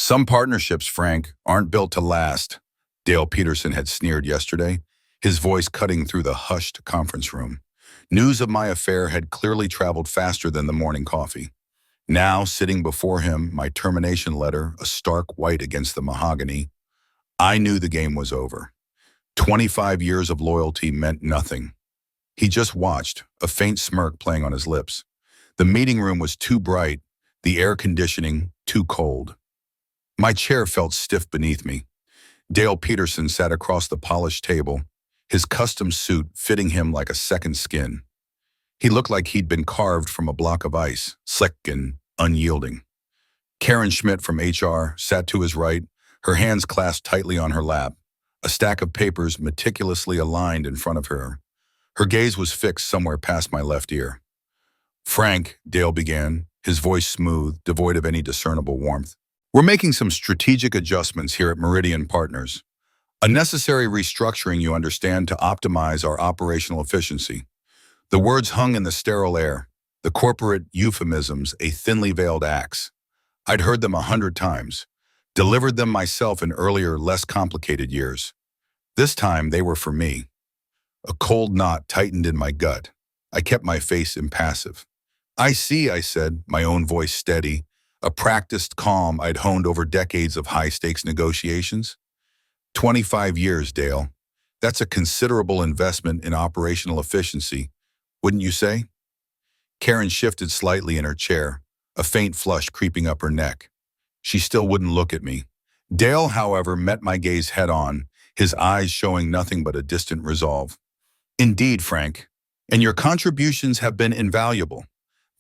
Some partnerships, Frank, aren't built to last, Dale Peterson had sneered yesterday, his voice cutting through the hushed conference room. News of my affair had clearly traveled faster than the morning coffee. Now, sitting before him, my termination letter, a stark white against the mahogany, I knew the game was over. 25 years of loyalty meant nothing. He just watched, a faint smirk playing on his lips. The meeting room was too bright, the air conditioning too cold. My chair felt stiff beneath me. Dale Peterson sat across the polished table, his custom suit fitting him like a second skin. He looked like he'd been carved from a block of ice, slick and unyielding. Karen Schmidt from HR sat to his right, her hands clasped tightly on her lap, a stack of papers meticulously aligned in front of her. Her gaze was fixed somewhere past my left ear. "Frank," Dale began, his voice smooth, devoid of any discernible warmth. "We're making some strategic adjustments here at Meridian Partners. A necessary restructuring, you understand, to optimize our operational efficiency." The words hung in the sterile air, the corporate euphemisms, a thinly veiled axe. I'd heard them 100 times, delivered them myself in earlier, less complicated years. This time, they were for me. A cold knot tightened in my gut. I kept my face impassive. "I see," I said, my own voice steady, a practiced calm I'd honed over decades of high-stakes negotiations. 25 years, Dale. That's a considerable investment in operational efficiency, wouldn't you say? Karen shifted slightly in her chair, a faint flush creeping up her neck. She still wouldn't look at me. Dale, however, met my gaze head-on, his eyes showing nothing but a distant resolve. "Indeed, Frank, and your contributions have been invaluable.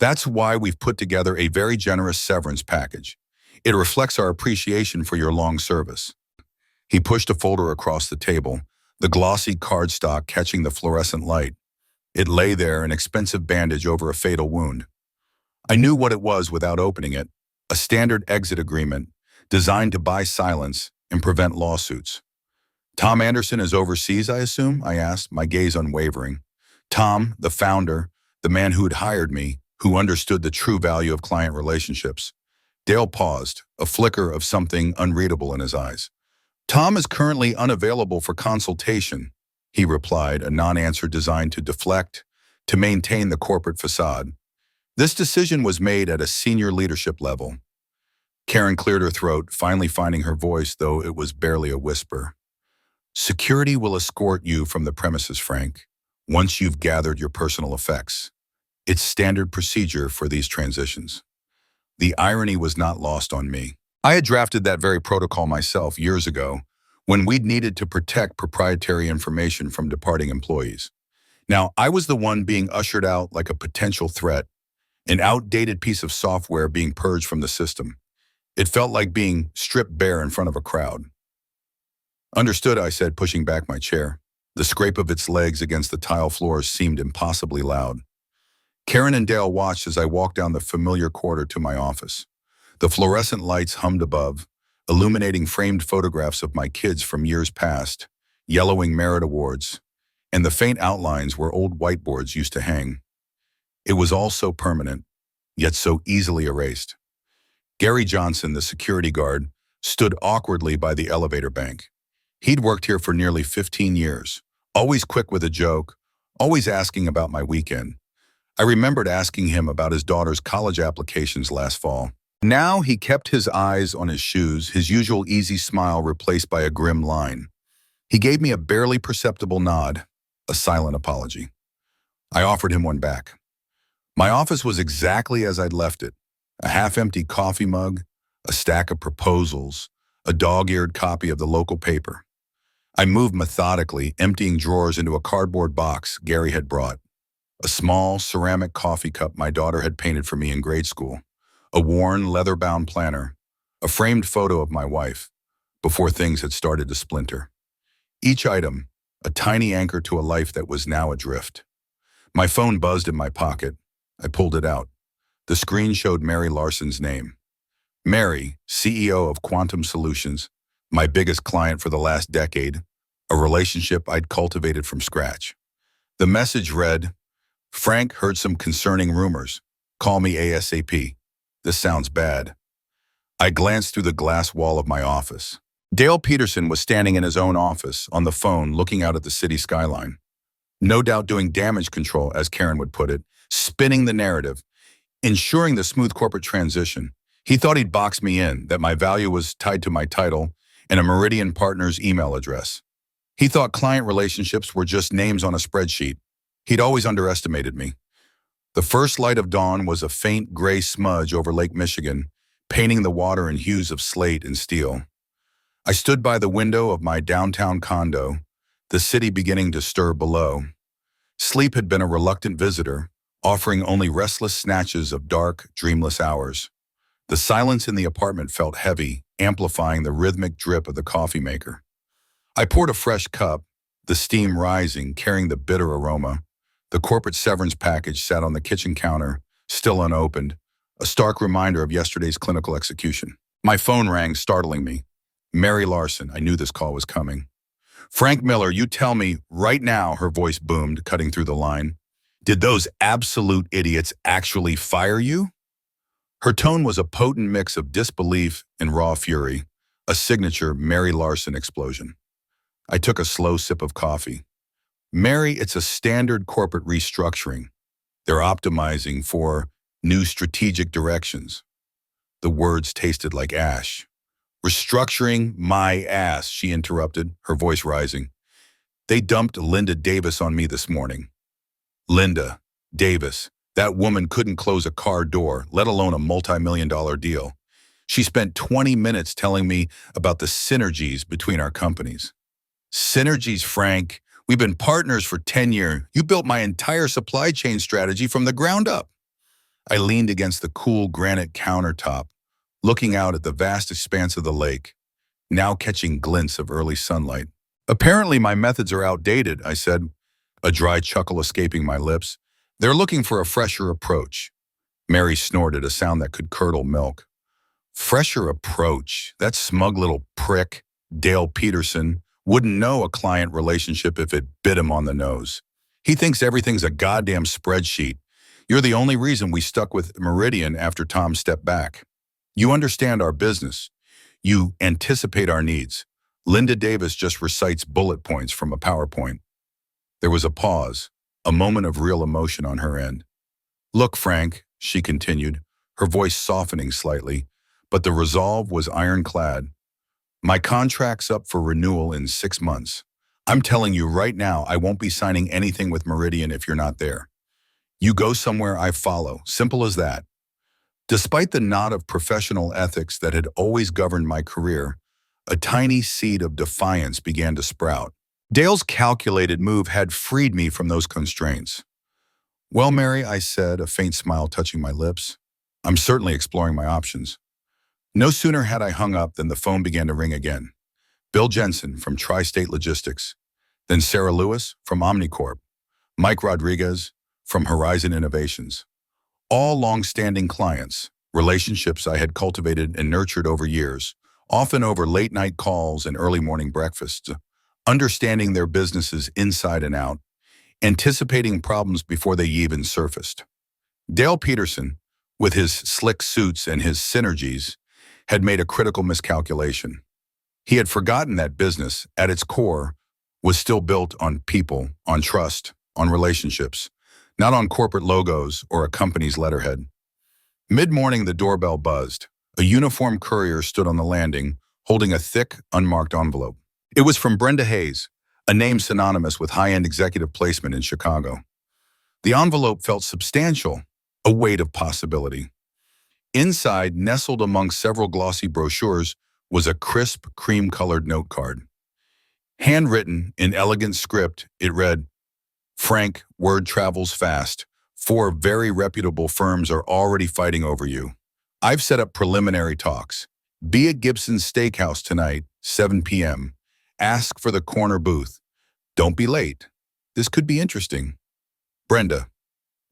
That's why we've put together a very generous severance package. It reflects our appreciation for your long service." He pushed a folder across the table, the glossy cardstock catching the fluorescent light. It lay there, an expensive bandage over a fatal wound. I knew what it was without opening it, a standard exit agreement designed to buy silence and prevent lawsuits. "Tom Anderson is overseas, I assume?" I asked, my gaze unwavering. Tom, the founder, the man who'd hired me, who understood the true value of client relationships. Dale paused, a flicker of something unreadable in his eyes. "Tom is currently unavailable for consultation," he replied, a non-answer designed to deflect, to maintain the corporate facade. "This decision was made at a senior leadership level." Karen cleared her throat, finally finding her voice, though it was barely a whisper. "Security will escort you from the premises, Frank, once you've gathered your personal effects. It's standard procedure for these transitions." The irony was not lost on me. I had drafted that very protocol myself years ago, when we'd needed to protect proprietary information from departing employees. Now, I was the one being ushered out like a potential threat, an outdated piece of software being purged from the system. It felt like being stripped bare in front of a crowd. "Understood," I said, pushing back my chair. The scrape of its legs against the tile floors seemed impossibly loud. Karen and Dale watched as I walked down the familiar corridor to my office. The fluorescent lights hummed above, illuminating framed photographs of my kids from years past, yellowing merit awards, and the faint outlines where old whiteboards used to hang. It was all so permanent, yet so easily erased. Gary Johnson, the security guard, stood awkwardly by the elevator bank. He'd worked here for nearly 15 years, always quick with a joke, always asking about my weekend. I remembered asking him about his daughter's college applications last fall. Now he kept his eyes on his shoes, his usual easy smile replaced by a grim line. He gave me a barely perceptible nod, a silent apology. I offered him one back. My office was exactly as I'd left it, a half-empty coffee mug, a stack of proposals, a dog-eared copy of the local paper. I moved methodically, emptying drawers into a cardboard box Gary had brought. A small ceramic coffee cup my daughter had painted for me in grade school, a worn leather-bound planner, a framed photo of my wife, before things had started to splinter. Each item, a tiny anchor to a life that was now adrift. My phone buzzed in my pocket. I pulled it out. The screen showed Mary Larson's name. Mary, CEO of Quantum Solutions, my biggest client for the last decade, a relationship I'd cultivated from scratch. The message read, "Frank heard some concerning rumors. Call me ASAP. This sounds bad." I glanced through the glass wall of my office. Dale Peterson was standing in his own office on the phone looking out at the city skyline. No doubt doing damage control, as Karen would put it, spinning the narrative, ensuring the smooth corporate transition. He thought he'd box me in, that my value was tied to my title and a Meridian partner's email address. He thought client relationships were just names on a spreadsheet. He'd always underestimated me. The first light of dawn was a faint gray smudge over Lake Michigan, painting the water in hues of slate and steel. I stood by the window of my downtown condo, the city beginning to stir below. Sleep had been a reluctant visitor, offering only restless snatches of dark, dreamless hours. The silence in the apartment felt heavy, amplifying the rhythmic drip of the coffee maker. I poured a fresh cup, the steam rising, carrying the bitter aroma. The corporate severance package sat on the kitchen counter, still unopened, a stark reminder of yesterday's clinical execution. My phone rang, startling me. Mary Larson, I knew this call was coming. Frank Miller, you tell me right now, her voice boomed, cutting through the line. Did those absolute idiots actually fire you? Her tone was a potent mix of disbelief and raw fury, a signature Mary Larson explosion. I took a slow sip of coffee. Mary, it's a standard corporate restructuring. They're optimizing for new strategic directions. The words tasted like ash. Restructuring my ass, she interrupted, her voice rising. They dumped Linda Davis on me this morning. Linda Davis, that woman couldn't close a car door, let alone a multi-million-dollar deal. She spent 20 minutes telling me about the synergies between our companies. Synergies, Frank. We've been partners for 10 years. You built my entire supply chain strategy from the ground up. I leaned against the cool granite countertop, looking out at the vast expanse of the lake, now catching glints of early sunlight. Apparently my methods are outdated, I said, a dry chuckle escaping my lips. They're looking for a fresher approach. Mary snorted, a sound that could curdle milk. Fresher approach? That smug little prick, Dale Peterson, wouldn't know a client relationship if it bit him on the nose. He thinks everything's a goddamn spreadsheet. You're the only reason we stuck with Meridian after Tom stepped back. You understand our business. You anticipate our needs. Linda Davis just recites bullet points from a PowerPoint. There was a pause, a moment of real emotion on her end. Look, Frank, she continued, her voice softening slightly, but the resolve was ironclad. My contract's up for renewal in 6 months. I'm telling you right now, I won't be signing anything with Meridian if you're not there. You go somewhere, I follow. Simple as that. Despite the knot of professional ethics that had always governed my career, a tiny seed of defiance began to sprout. Dale's calculated move had freed me from those constraints. Well, Mary, I said, a faint smile touching my lips. I'm certainly exploring my options. No sooner had I hung up than the phone began to ring again. Bill Jensen from Tri-State Logistics, then Sarah Lewis from Omnicorp, Mike Rodriguez from Horizon Innovations. All long-standing clients, relationships I had cultivated and nurtured over years, often over late-night calls and early morning breakfasts, understanding their businesses inside and out, anticipating problems before they even surfaced. Dale Peterson, with his slick suits and his synergies, had made a critical miscalculation. He had forgotten that business, at its core, was still built on people, on trust, on relationships, not on corporate logos or a company's letterhead. Mid-morning, the doorbell buzzed. A uniformed courier stood on the landing, holding a thick, unmarked envelope. It was from Brenda Hayes, a name synonymous with high-end executive placement in Chicago. The envelope felt substantial, a weight of possibility. Inside, nestled among several glossy brochures, was a crisp, cream-colored note card. Handwritten in elegant script, it read, Frank, word travels fast. 4 very reputable firms are already fighting over you. I've set up preliminary talks. Be at Gibson's Steakhouse tonight, 7 p.m. Ask for the corner booth. Don't be late. This could be interesting. Brenda.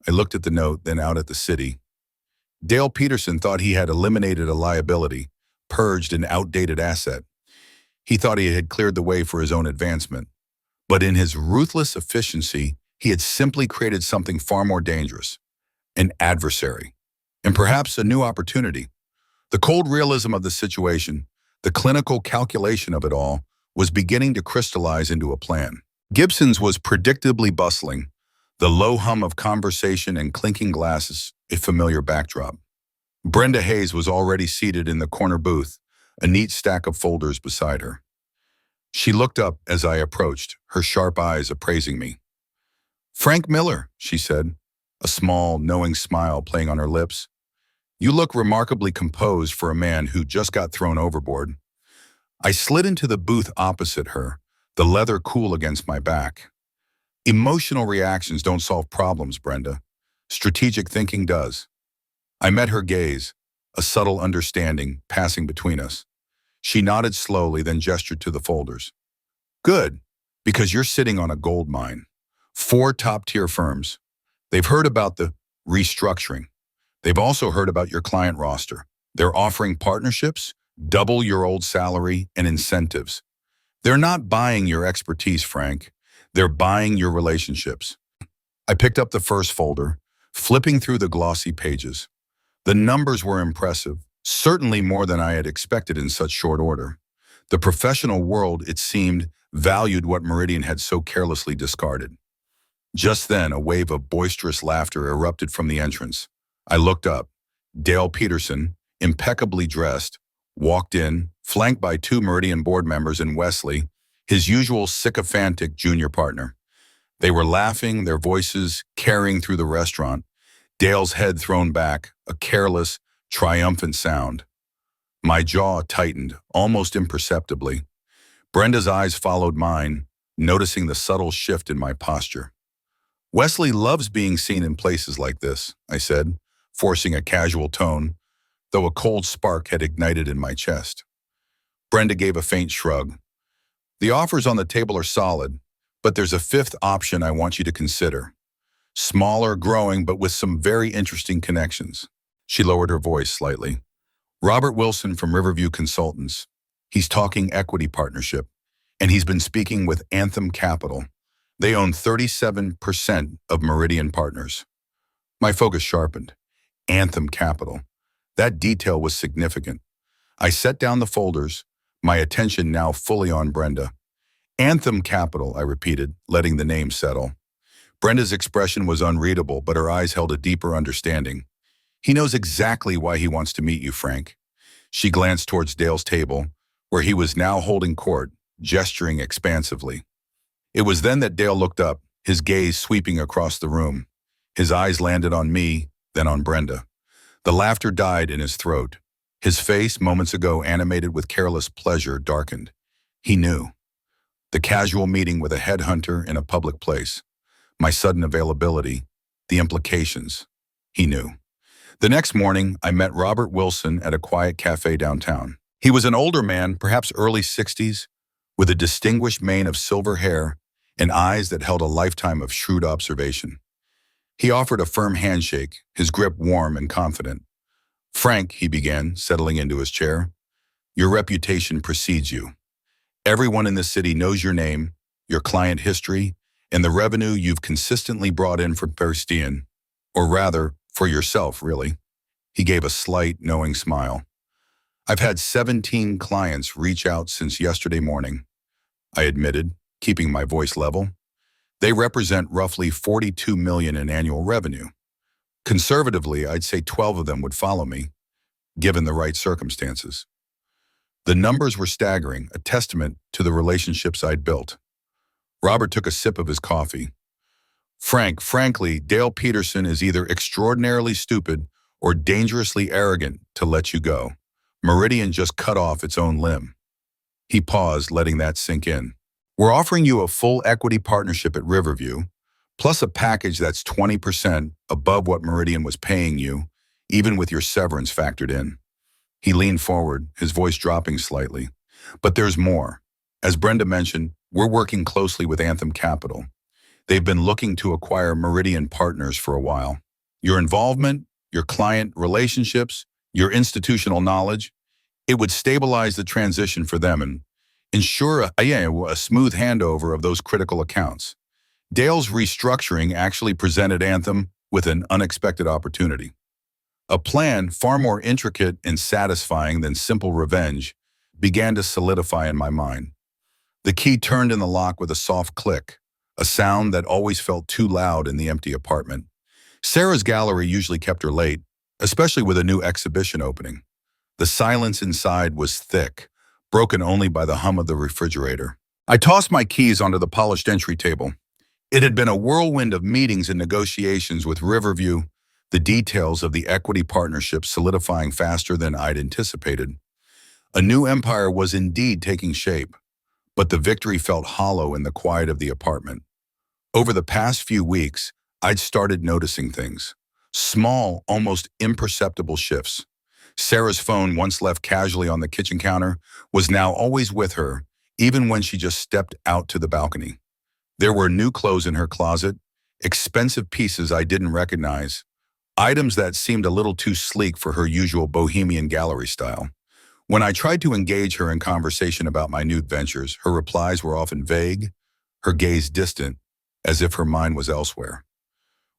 I looked at the note, then out at the city. Dale Peterson thought he had eliminated a liability, purged an outdated asset. He thought he had cleared the way for his own advancement. But in his ruthless efficiency, he had simply created something far more dangerous, an adversary, and perhaps a new opportunity. The cold realism of the situation, the clinical calculation of it all, was beginning to crystallize into a plan. Gibson's was predictably bustling, the low hum of conversation and clinking glasses, a familiar backdrop. Brenda Hayes was already seated in the corner booth, a neat stack of folders beside her. She looked up as I approached, her sharp eyes appraising me. "Frank Miller," she said, a small, knowing smile playing on her lips. "You look remarkably composed for a man who just got thrown overboard." I slid into the booth opposite her, the leather cool against my back. Emotional reactions don't solve problems, Brenda. Strategic thinking does. I met her gaze, a subtle understanding passing between us. She nodded slowly, then gestured to the folders. "Good, because you're sitting on a gold mine. 4 top-tier firms. They've heard about the restructuring. They've also heard about your client roster. They're offering partnerships, double your old salary, and incentives. They're not buying your expertise, Frank. They're buying your relationships." I picked up the first folder, flipping through the glossy pages. The numbers were impressive, certainly more than I had expected in such short order. The professional world, it seemed, valued what Meridian had so carelessly discarded. Just then, a wave of boisterous laughter erupted from the entrance. I looked up. Dale Peterson, impeccably dressed, walked in, flanked by 2 Meridian board members and Wesley, his usual sycophantic junior partner. They were laughing, their voices carrying through the restaurant, Dale's head thrown back, a careless, triumphant sound. My jaw tightened, almost imperceptibly. Brenda's eyes followed mine, noticing the subtle shift in my posture. "Wesley loves being seen in places like this," I said, forcing a casual tone, though a cold spark had ignited in my chest. Brenda gave a faint shrug. "The offers on the table are solid, but there's a 5th option I want you to consider. Smaller, growing, but with some very interesting connections." She lowered her voice slightly. "Robert Wilson from Riverview Consultants. He's talking equity partnership, and he's been speaking with Anthem Capital. They own 37% of Meridian Partners." My focus sharpened. Anthem Capital. That detail was significant. I set down the folders, my attention now fully on Brenda. "Anthem Capital," I repeated, letting the name settle. Brenda's expression was unreadable, but her eyes held a deeper understanding. "He knows exactly why he wants to meet you, Frank." She glanced towards Dale's table, where he was now holding court, gesturing expansively. It was then that Dale looked up, his gaze sweeping across the room. His eyes landed on me, then on Brenda. The laughter died in his throat. His face, moments ago animated with careless pleasure, darkened. He knew. The casual meeting with a headhunter in a public place. My sudden availability. The implications. He knew. The next morning, I met Robert Wilson at a quiet cafe downtown. He was an older man, perhaps early 60s, with a distinguished mane of silver hair and eyes that held a lifetime of shrewd observation. He offered a firm handshake, his grip warm and confident. "Frank," he began, settling into his chair, "your reputation precedes you. Everyone in the city knows your name, your client history, and the revenue you've consistently brought in for Perstian, or rather, for yourself, really." He gave a slight, knowing smile. "I've had 17 clients reach out since yesterday morning," I admitted, keeping my voice level. "They represent roughly $42 million in annual revenue. Conservatively, I'd say 12 of them would follow me, given the right circumstances." The numbers were staggering, a testament to the relationships I'd built. Robert took a sip of his coffee. Frankly, Dale Peterson is either extraordinarily stupid or dangerously arrogant to let you go. Meridian just cut off its own limb." He paused, letting that sink in. "We're offering you a full equity partnership at Riverview, plus a package that's 20% above what Meridian was paying you, even with your severance factored in." He leaned forward, his voice dropping slightly. "But there's more. As Brenda mentioned, we're working closely with Anthem Capital. They've been looking to acquire Meridian Partners for a while. Your involvement, your client relationships, your institutional knowledge, it would stabilize the transition for them and ensure a smooth handover of those critical accounts. Dale's restructuring actually presented Anthem with an unexpected opportunity. A plan far more intricate and satisfying than simple revenge began to solidify in my mind. The key turned in the lock with a soft click, a sound that always felt too loud in the empty apartment. Sarah's gallery usually kept her late, especially with a new exhibition opening. The silence inside was thick, broken only by the hum of the refrigerator. I tossed my keys onto the polished entry table. It had been a whirlwind of meetings and negotiations with Riverview, the details of the equity partnership solidifying faster than I'd anticipated. A new empire was indeed taking shape, but the victory felt hollow in the quiet of the apartment. Over the past few weeks, I'd started noticing things. Small, almost imperceptible shifts. Sarah's phone, once left casually on the kitchen counter, was now always with her, even when she just stepped out to the balcony. There were new clothes in her closet, expensive pieces I didn't recognize, items that seemed a little too sleek for her usual bohemian gallery style. When I tried to engage her in conversation about my new ventures, her replies were often vague, her gaze distant, as if her mind was elsewhere.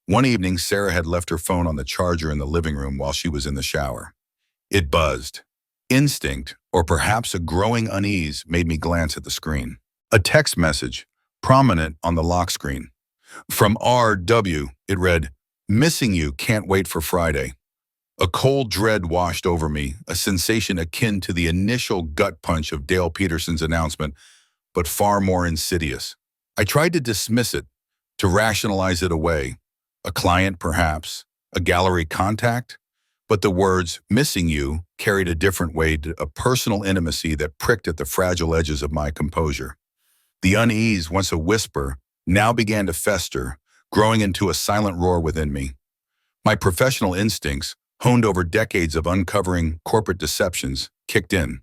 One evening, Sarah had left her phone on the charger in the living room while she was in the shower. It buzzed. Instinct, or perhaps a growing unease, made me glance at the screen. A text message, prominent on the lock screen. From R.W., it read, "Missing you, can't wait for Friday." A cold dread washed over me, a sensation akin to the initial gut punch of Dale Peterson's announcement, but far more insidious. I tried to dismiss it, to rationalize it away. A client, perhaps, a gallery contact, but the words "missing you" carried a different weight, a personal intimacy that pricked at the fragile edges of my composure. The unease, once a whisper, now began to fester, growing into a silent roar within me. My professional instincts, honed over decades of uncovering corporate deceptions, kicked in.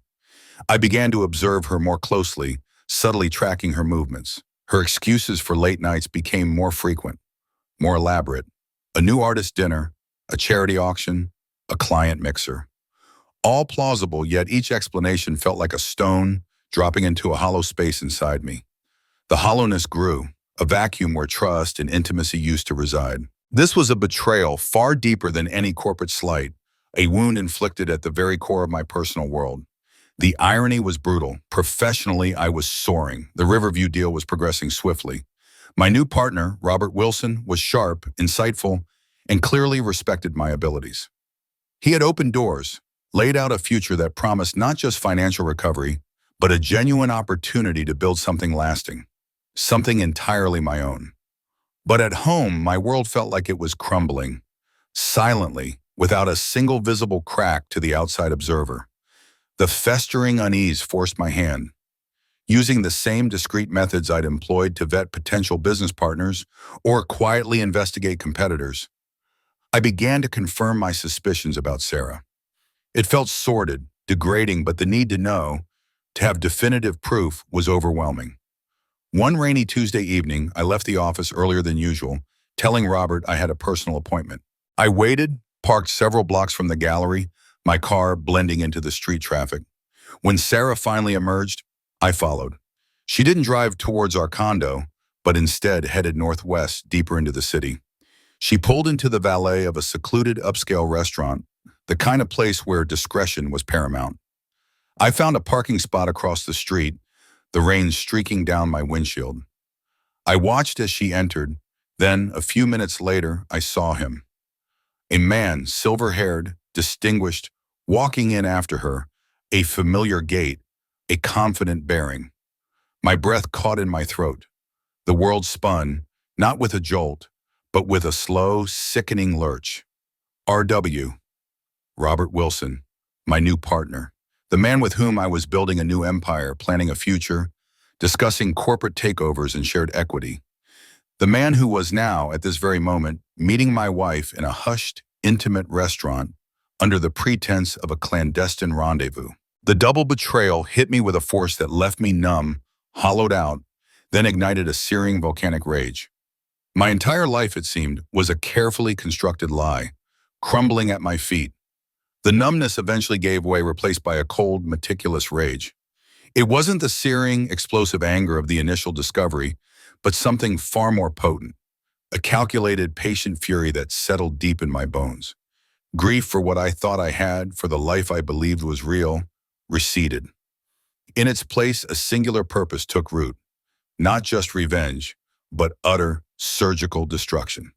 I began to observe her more closely, subtly tracking her movements. Her excuses for late nights became more frequent, more elaborate. A new artist dinner, a charity auction, a client mixer. All plausible, yet each explanation felt like a stone dropping into a hollow space inside me. The hollowness grew, a vacuum where trust and intimacy used to reside. This was a betrayal far deeper than any corporate slight, a wound inflicted at the very core of my personal world. The irony was brutal. Professionally, I was soaring. The Riverview deal was progressing swiftly. My new partner, Robert Wilson, was sharp, insightful, and clearly respected my abilities. He had opened doors, laid out a future that promised not just financial recovery, but a genuine opportunity to build something lasting, something entirely my own. But at home, my world felt like it was crumbling, silently, without a single visible crack to the outside observer. The festering unease forced my hand. Using the same discreet methods I'd employed to vet potential business partners or quietly investigate competitors, I began to confirm my suspicions about Sarah. It felt sordid, degrading, but the need to know, to have definitive proof, was overwhelming. One rainy Tuesday evening, I left the office earlier than usual, telling Robert I had a personal appointment. I waited, parked several blocks from the gallery, my car blending into the street traffic. When Sarah finally emerged, I followed. She didn't drive towards our condo, but instead headed northwest, deeper into the city. She pulled into the valet of a secluded upscale restaurant, the kind of place where discretion was paramount. I found a parking spot across the street, the rain streaking down my windshield. I watched as she entered, then, a few minutes later, I saw him. A man, silver-haired, distinguished, walking in after her, a familiar gait, a confident bearing. My breath caught in my throat. The world spun, not with a jolt, but with a slow, sickening lurch. R.W. Robert Wilson, my new partner, the man with whom I was building a new empire, planning a future, discussing corporate takeovers and shared equity. The man who was now, at this very moment, meeting my wife in a hushed, intimate restaurant under the pretense of a clandestine rendezvous. The double betrayal hit me with a force that left me numb, hollowed out, then ignited a searing volcanic rage. My entire life, it seemed, was a carefully constructed lie, crumbling at my feet. The numbness eventually gave way, replaced by a cold, meticulous rage. It wasn't the searing, explosive anger of the initial discovery, but something far more potent, a calculated, patient fury that settled deep in my bones. Grief for what I thought I had, for the life I believed was real, receded. In its place, a singular purpose took root, not just revenge, but utter, surgical destruction.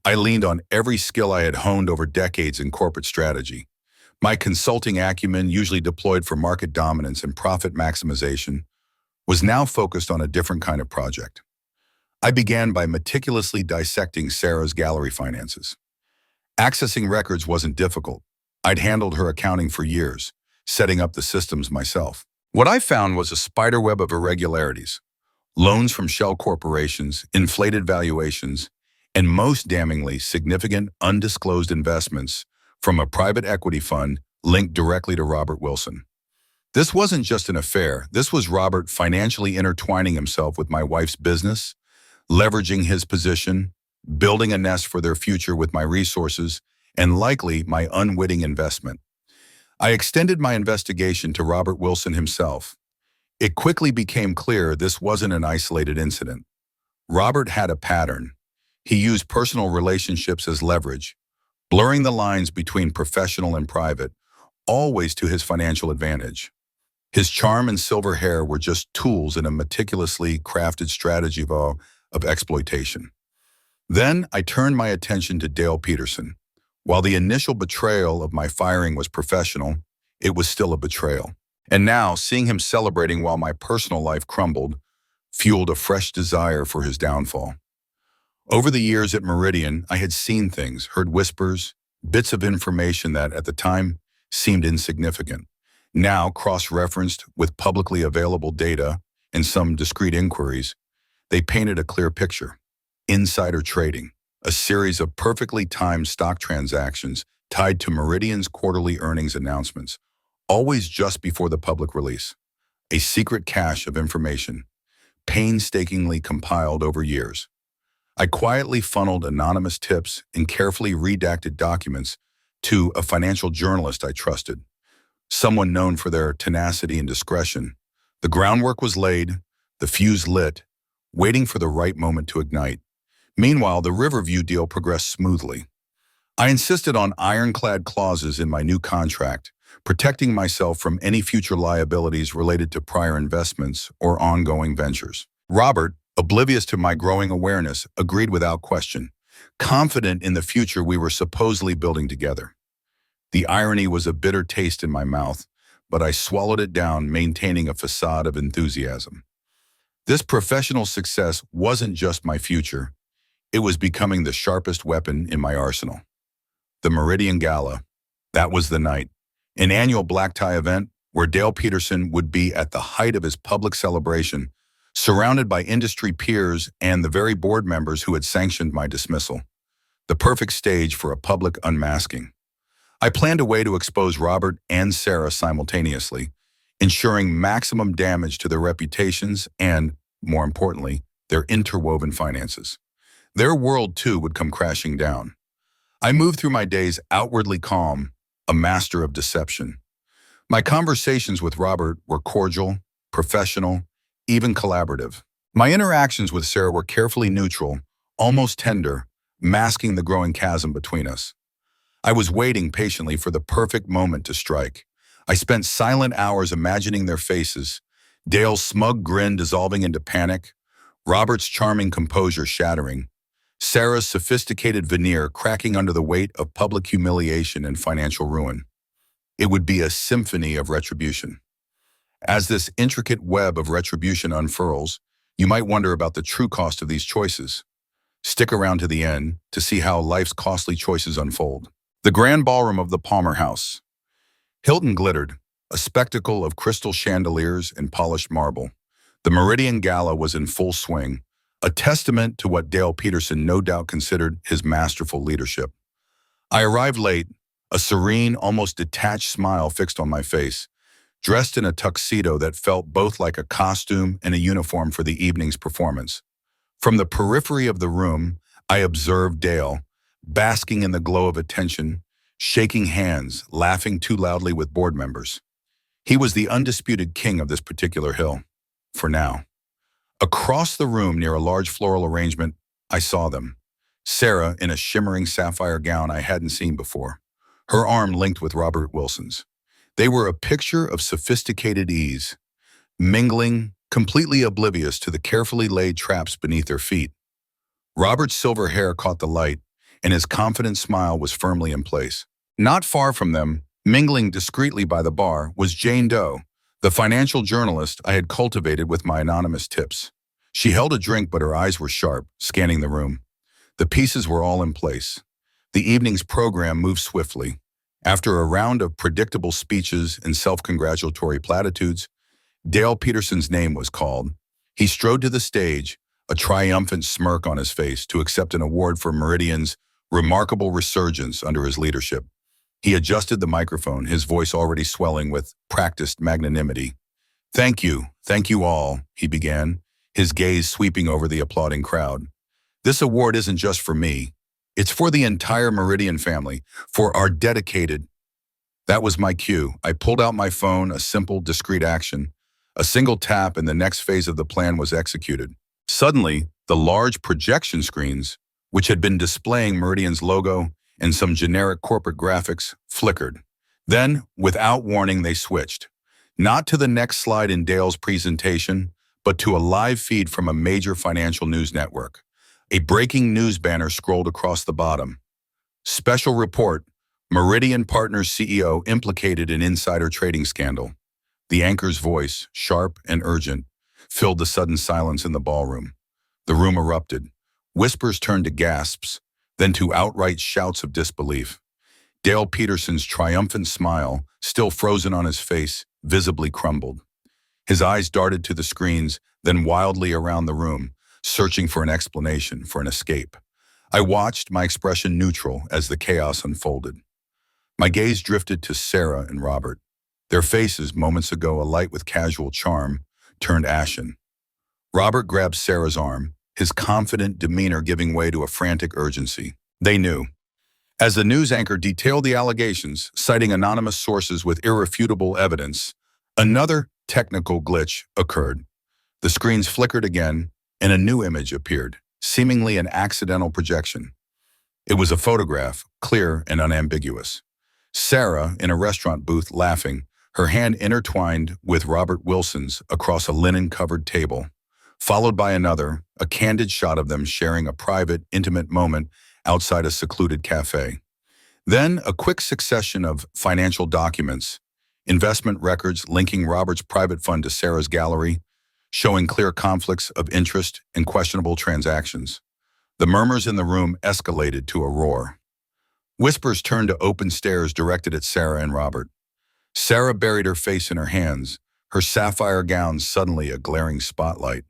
I leaned on every skill I had honed over decades in corporate strategy. My consulting acumen, usually deployed for market dominance and profit maximization, was now focused on a different kind of project. I began by meticulously dissecting Sarah's gallery finances. Accessing records wasn't difficult. I'd handled her accounting for years, setting up the systems myself. What I found was a spiderweb of irregularities: loans from shell corporations, inflated valuations, and most damningly, significant undisclosed investments from a private equity fund linked directly to Robert Wilson. This wasn't just an affair. This was Robert financially intertwining himself with my wife's business, leveraging his position, building a nest for their future with my resources, and likely my unwitting investment. I extended my investigation to Robert Wilson himself. It quickly became clear this wasn't an isolated incident. Robert had a pattern. He used personal relationships as leverage, blurring the lines between professional and private, always to his financial advantage. His charm and silver hair were just tools in a meticulously crafted strategy of exploitation. Then I turned my attention to Dale Peterson. While the initial betrayal of my firing was professional, it was still a betrayal. And now, seeing him celebrating while my personal life crumbled, fueled a fresh desire for his downfall. Over the years at Meridian, I had seen things, heard whispers, bits of information that, at the time, seemed insignificant. Now, cross-referenced with publicly available data and some discrete inquiries, they painted a clear picture. Insider trading, a series of perfectly timed stock transactions tied to Meridian's quarterly earnings announcements, always just before the public release. A secret cache of information, painstakingly compiled over years. I quietly funneled anonymous tips and carefully redacted documents to a financial journalist I trusted, someone known for their tenacity and discretion. The groundwork was laid, the fuse lit, waiting for the right moment to ignite. Meanwhile, the Riverview deal progressed smoothly. I insisted on ironclad clauses in my new contract, protecting myself from any future liabilities related to prior investments or ongoing ventures. Robert, oblivious to my growing awareness, agreed without question, confident in the future we were supposedly building together. The irony was a bitter taste in my mouth, but I swallowed it down, maintaining a facade of enthusiasm. This professional success wasn't just my future. It was becoming the sharpest weapon in my arsenal. The Meridian Gala, that was the night. An annual black tie event where Dale Peterson would be at the height of his public celebration, surrounded by industry peers and the very board members who had sanctioned my dismissal. The perfect stage for a public unmasking. I planned a way to expose Robert and Sarah simultaneously, ensuring maximum damage to their reputations and, more importantly, their interwoven finances. Their world, too, would come crashing down. I moved through my days outwardly calm, a master of deception. My conversations with Robert were cordial, professional, even collaborative. My interactions with Sarah were carefully neutral, almost tender, masking the growing chasm between us. I was waiting patiently for the perfect moment to strike. I spent silent hours imagining their faces, Dale's smug grin dissolving into panic, Robert's charming composure shattering, Sarah's sophisticated veneer cracking under the weight of public humiliation and financial ruin. It would be a symphony of retribution. As this intricate web of retribution unfurls, you might wonder about the true cost of these choices. Stick around to the end to see how life's costly choices unfold. The grand ballroom of the Palmer House. Hilton glittered, a spectacle of crystal chandeliers and polished marble. The Meridian Gala was in full swing, a testament to what Dale Peterson no doubt considered his masterful leadership. I arrived late, a serene, almost detached smile fixed on my face, dressed in a tuxedo that felt both like a costume and a uniform for the evening's performance. From the periphery of the room, I observed Dale, basking in the glow of attention, shaking hands, laughing too loudly with board members. He was the undisputed king of this particular hill, for now. Across the room near a large floral arrangement, I saw them. Sarah in a shimmering sapphire gown I hadn't seen before. her arm linked with Robert Wilson's. They were a picture of sophisticated ease, mingling, completely oblivious to the carefully laid traps beneath their feet. Robert's silver hair caught the light, and his confident smile was firmly in place. Not far from them, mingling discreetly by the bar, was Jane Doe, the financial journalist I had cultivated with my anonymous tips. She held a drink, but her eyes were sharp, scanning the room. The pieces were all in place. The evening's program moved swiftly. After a round of predictable speeches and self-congratulatory platitudes, Dale Peterson's name was called. He strode to the stage, a triumphant smirk on his face, to accept an award for Meridian's remarkable resurgence under his leadership. He adjusted the microphone, his voice already swelling with practiced magnanimity. Thank you all, he began, his gaze sweeping over the applauding crowd. This award isn't just for me. It's for the entire Meridian family, for our dedicated. That was my cue. I pulled out my phone, a simple, discreet action. A single tap and the next phase of the plan was executed. Suddenly, the large projection screens, which had been displaying Meridian's logo and some generic corporate graphics, flickered. Then, without warning, they switched. Not to the next slide in Dale's presentation, but to a live feed from a major financial news network. A breaking news banner scrolled across the bottom. Special report, Meridian Partners CEO implicated in insider trading scandal. The anchor's voice, sharp and urgent, filled the sudden silence in the ballroom. The room erupted. Whispers turned to gasps, then to outright shouts of disbelief. Dale Peterson's triumphant smile, still frozen on his face, visibly crumbled. His eyes darted to the screens, then wildly around the room, searching for an explanation, for an escape. I watched, my expression neutral, as the chaos unfolded. My gaze drifted to Sarah and Robert. Their faces, moments ago alight with casual charm, turned ashen. Robert grabbed Sarah's arm, his confident demeanor giving way to a frantic urgency. They knew. As the news anchor detailed the allegations, citing anonymous sources with irrefutable evidence, another technical glitch occurred. The screens flickered again, and a new image appeared, seemingly an accidental projection. It was a photograph, clear and unambiguous. Sarah, in a restaurant booth, laughing, her hand intertwined with Robert Wilson's across a linen-covered table, followed by another, a candid shot of them sharing a private, intimate moment outside a secluded cafe. Then a quick succession of financial documents, investment records linking Robert's private fund to Sarah's gallery, showing clear conflicts of interest and questionable transactions. The murmurs in the room escalated to a roar. Whispers turned to open stares directed at Sarah and Robert. Sarah buried her face in her hands, her sapphire gown suddenly a glaring spotlight.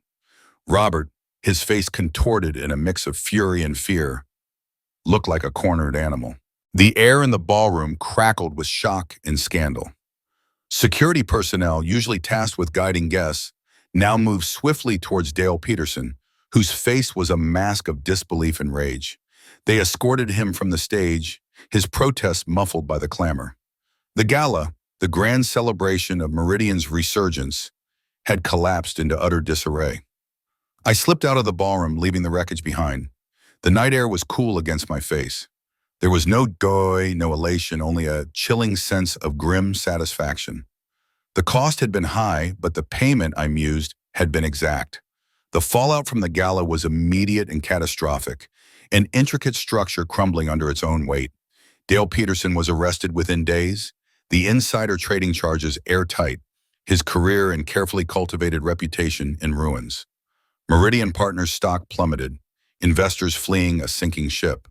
Robert, his face contorted in a mix of fury and fear, looked like a cornered animal. The air in the ballroom crackled with shock and scandal. Security personnel, usually tasked with guiding guests, now moved swiftly towards Dale Peterson, whose face was a mask of disbelief and rage. They escorted him from the stage, his protest muffled by the clamor. The gala, the grand celebration of Meridian's resurgence, had collapsed into utter disarray. I slipped out of the ballroom, leaving the wreckage behind. The night air was cool against my face. There was no joy, no elation, only a chilling sense of grim satisfaction. The cost had been high, but the payment, I mused, had been exact. The fallout from the gala was immediate and catastrophic, an intricate structure crumbling under its own weight. Dale Peterson was arrested within days, the insider trading charges airtight, his career and carefully cultivated reputation in ruins. Meridian Partners' stock plummeted, investors fleeing a sinking ship.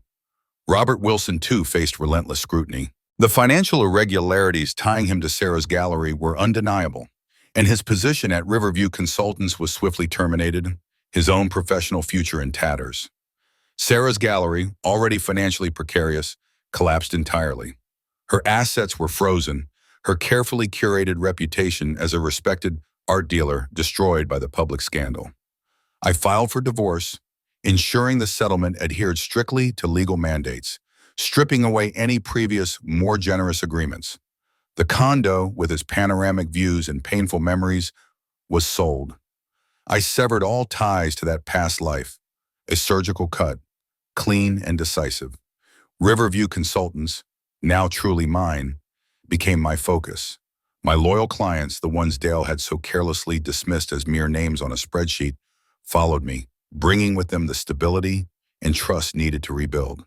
Robert Wilson, too, faced relentless scrutiny. The financial irregularities tying him to Sarah's gallery were undeniable, and his position at Riverview Consultants was swiftly terminated, his own professional future in tatters. Sarah's gallery, already financially precarious, collapsed entirely. Her assets were frozen, her carefully curated reputation as a respected art dealer destroyed by the public scandal. I filed for divorce, ensuring the settlement adhered strictly to legal mandates, stripping away any previous, more generous agreements. The condo, with its panoramic views and painful memories, was sold. I severed all ties to that past life, a surgical cut, clean and decisive. Riverview Consultants, now truly mine, became my focus. My loyal clients, the ones Dale had so carelessly dismissed as mere names on a spreadsheet, followed me, bringing with them the stability and trust needed to rebuild.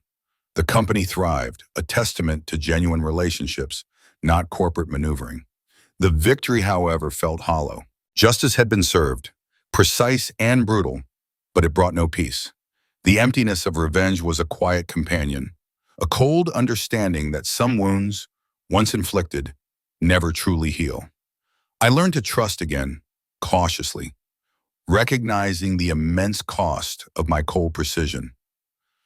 The company thrived, a testament to genuine relationships, not corporate maneuvering. The victory, however, felt hollow. Justice had been served, precise and brutal, but it brought no peace. The emptiness of revenge was a quiet companion, a cold understanding that some wounds, once inflicted, never truly heal. I learned to trust again, cautiously, recognizing the immense cost of my cold precision.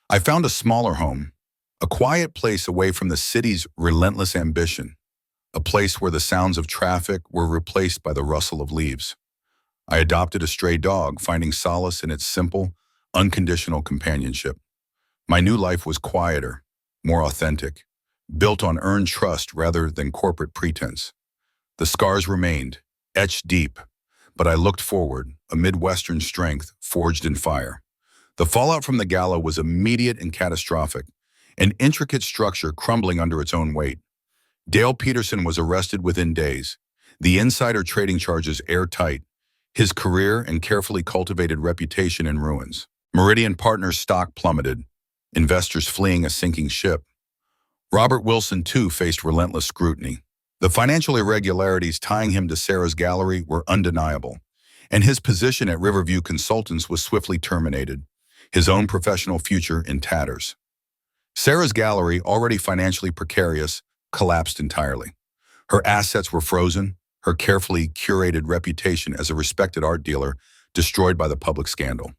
I found a smaller home, a quiet place away from the city's relentless ambition, a place where the sounds of traffic were replaced by the rustle of leaves. I adopted a stray dog, finding solace in its simple, unconditional companionship. My new life was quieter, more authentic, built on earned trust rather than corporate pretense. The scars remained, etched deep, but I looked forward, a Midwestern strength forged in fire. The fallout from the gala was immediate and catastrophic, an intricate structure crumbling under its own weight. Dale Peterson was arrested within days, the insider trading charges airtight, his career and carefully cultivated reputation in ruins. Meridian Partners' stock plummeted, investors fleeing a sinking ship. Robert Wilson, too, faced relentless scrutiny. The financial irregularities tying him to Sarah's gallery were undeniable, and his position at Riverview Consultants was swiftly terminated, his own professional future in tatters. Sarah's gallery, already financially precarious, collapsed entirely. Her assets were frozen, her carefully curated reputation as a respected art dealer destroyed by the public scandal.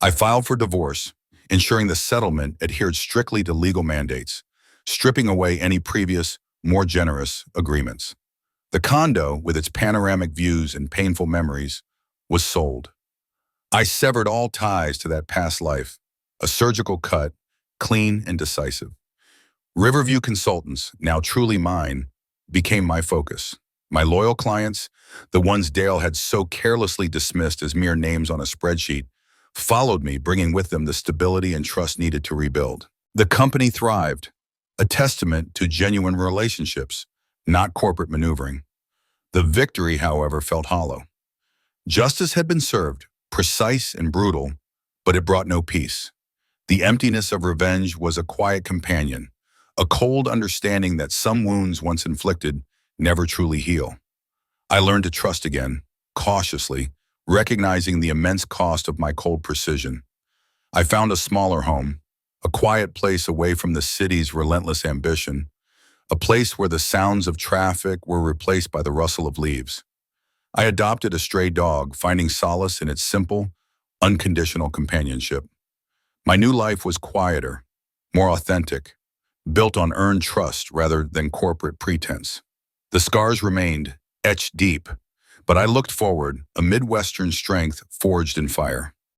I filed for divorce, ensuring the settlement adhered strictly to legal mandates, stripping away any previous, more generous agreements. The condo, with its panoramic views and painful memories, was sold. I severed all ties to that past life, a surgical cut, clean and decisive. Riverview Consultants, now truly mine, became my focus. My loyal clients, the ones Dale had so carelessly dismissed as mere names on a spreadsheet, followed me, bringing with them the stability and trust needed to rebuild. The company thrived, a testament to genuine relationships, not corporate maneuvering. The victory, however, felt hollow. Justice had been served, precise and brutal, but it brought no peace. The emptiness of revenge was a quiet companion, a cold understanding that some wounds once inflicted never truly heal. I learned to trust again, cautiously, recognizing the immense cost of my cold precision. I found a smaller home, a quiet place away from the city's relentless ambition, a place where the sounds of traffic were replaced by the rustle of leaves. I adopted a stray dog, finding solace in its simple, unconditional companionship. My new life was quieter, more authentic, built on earned trust rather than corporate pretense. The scars remained, etched deep, but I looked forward, a Midwestern strength forged in fire.